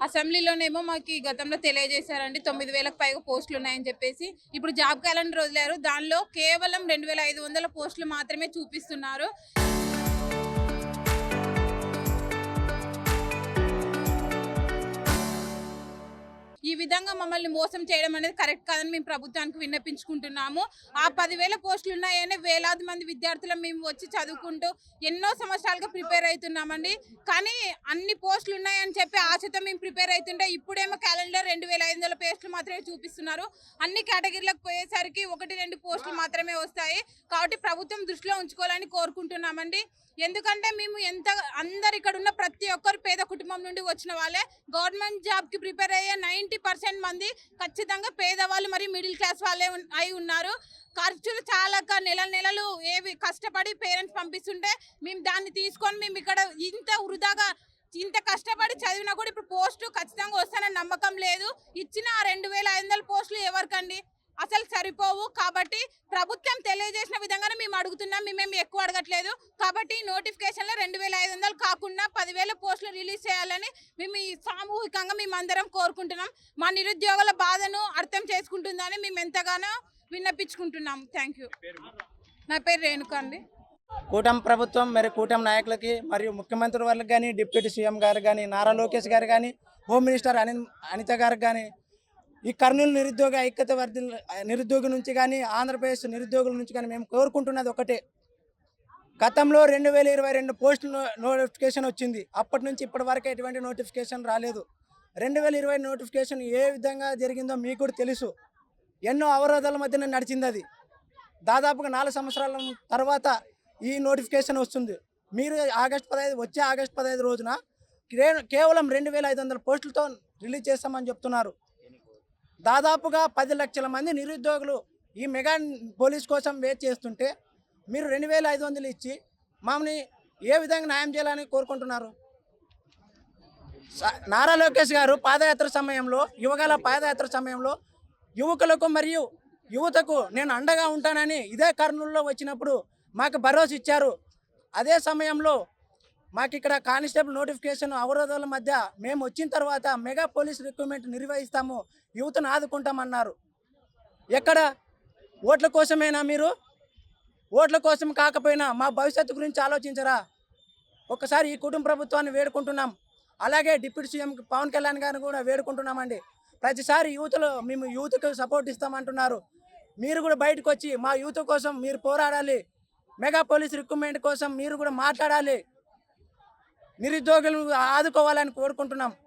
అసెంబ్లీలోనేమో మాకు గతంలో తెలియజేశారండి 9,000కు పైగా పోస్టులు ఉన్నాయని చెప్పేసి. ఇప్పుడు జాబ్ క్యాలెండర్ వదిలారు. దానిలో కేవలం 2,500 పోస్టులు మాత్రమే చూపిస్తున్నారు. ఈ విధంగా మమ్మల్ని మోసం చేయడం అనేది కరెక్ట్ కాదని మేము ప్రభుత్వానికి విన్నపించుకుంటున్నాము. ఆ 10,000 పోస్టులు ఉన్నాయని వేలాది మంది విద్యార్థులు మేము వచ్చి చదువుకుంటూ ఎన్నో సంవత్సరాలుగా ప్రిపేర్ అవుతున్నామండి. కానీ అన్ని పోస్టులు ఉన్నాయని చెప్పి ఆశతో మేము ప్రిపేర్ అవుతుంటే ఇప్పుడేమో క్యాలెండర్ 2,500 పోస్టులు మాత్రమే చూపిస్తున్నారు. అన్ని కేటగిరీలకు పోయేసరికి 1-2 పోస్టులు మాత్రమే వస్తాయి. కాబట్టి ప్రభుత్వం దృష్టిలో ఉంచుకోవాలని కోరుకుంటున్నామండి. ఎందుకంటే మేము అందరు ఇక్కడ ఉన్న ప్రతి ఒక్కరు పేద కుటుంబం నుండి వచ్చిన వాళ్ళే. గవర్నమెంట్ జాబ్కి ప్రిపేర్ అయ్యే 90% మంది ఖచ్చితంగా పేదవాళ్ళు మరియు మిడిల్ క్లాస్ వాళ్ళే అయి ఉన్నారు. ఖర్చులు చాలా నెలలు ఏవి కష్టపడి పేరెంట్స్ పంపిస్తుంటే మేము దాన్ని తీసుకొని మేము ఇక్కడ ఇంత కష్టపడి చదివినా కూడా ఇప్పుడు పోస్టు ఖచ్చితంగా వస్తానని నమ్మకం లేదు. ఇచ్చిన 2,500 పోస్టులు ఎవరికండి? అసలు సరిపోవు. కాబట్టి ప్రభుత్వం తెలియజేసిన విధంగానే మేము అడుగుతున్నాం. మేమేమి ఎక్కువ అడగట్లేదు. కాబట్టి నోటిఫికేషన్లో 2,500 కాకుండా 10,000 పోస్టులు రిలీజ్ చేయాలని మేము సామూహికంగా మేమందరం కోరుకుంటున్నాం. మా నిరుద్యోగుల బాధను అర్థం చేసుకుంటుందని మేము ఎంతగానో విన్నపించుకుంటున్నాం. Thank you. నా పేరు రేణుక అండి. కూటమి ప్రభుత్వం మరి కూటమి నాయకులకి మరియు ముఖ్యమంత్రి వాళ్ళకి కానీ, డిప్యూటీ సీఎం గారు కానీ, నారా లోకేష్ గారు కానీ, హోమ్ మినిస్టర్ అనిత గారికి కానీ, ఈ కర్నూలు నిరుద్యోగ ఐక్యత నిరుద్యోగి నుంచి కానీ, ఆంధ్రప్రదేశ్ నిరుద్యోగుల నుంచి కానీ మేము కోరుకుంటున్నది ఒకటే. గతంలో 2022 పోస్టుల నోటిఫికేషన్ వచ్చింది. అప్పటి నుంచి ఇప్పటి వరకు ఎటువంటి నోటిఫికేషన్ రాలేదు. 2020 నోటిఫికేషన్ ఏ విధంగా జరిగిందో మీకు కూడా తెలుసు. ఎన్నో అవరోధాల మధ్యన నడిచింది అది. దాదాపుగా 4 సంవత్సరాల తర్వాత ఈ నోటిఫికేషన్ వస్తుంది. మీరు వచ్చే ఆగస్టు 15 రోజున కేవలం 2,500 పోస్టులతో రిలీజ్ చేస్తామని చెప్తున్నారు. దాదాపుగా 10 లక్షల మంది నిరుద్యోగులు ఈ మెగా పోలీస్ కోసం వెయిట్ చేస్తుంటే మీరు 2,500 ఇచ్చి మమ్మల్ని ఏ విధంగా న్యాయం చేయాలని కోరుకుంటున్నారు? నారా లోకేష్ గారు పాదయాత్ర సమయంలో యువకులకు మరియు యువతకు నేను అండగా ఉంటానని ఇదే కర్నూలులో వచ్చినప్పుడు మాకు భరోసా ఇచ్చారు. అదే సమయంలో మాకు ఇక్కడ కానిస్టేబుల్ నోటిఫికేషన్ అవరోధాల మధ్య మేము వచ్చిన తర్వాత మెగా పోలీస్ రిక్రూట్మెంట్ నిర్వహిస్తాము, యువతను ఆదుకుంటామన్నారు. ఎక్కడ ఓట్ల కోసమేనా? మీరు ఓట్ల కోసం కాకపోయినా మా భవిష్యత్తు గురించి ఆలోచించరా? ఒకసారి ఈ కుటుంబ ప్రభుత్వాన్ని వేడుకుంటున్నాం. అలాగే డిప్యూటీ సీఎం పవన్ కళ్యాణ్ గారిని కూడా వేడుకుంటున్నామండి. ప్రతిసారి మేము యూత్కు సపోర్ట్ ఇస్తామంటున్నారు. మీరు కూడా బయటకు వచ్చి మా యూత్ కోసం మీరు పోరాడాలి. మెగా పోలీస్ రిక్రూట్మెంట్ కోసం మీరు కూడా మాట్లాడాలి. నిరుద్యోగులను ఆదుకోవాలని కోరుకుంటున్నాం.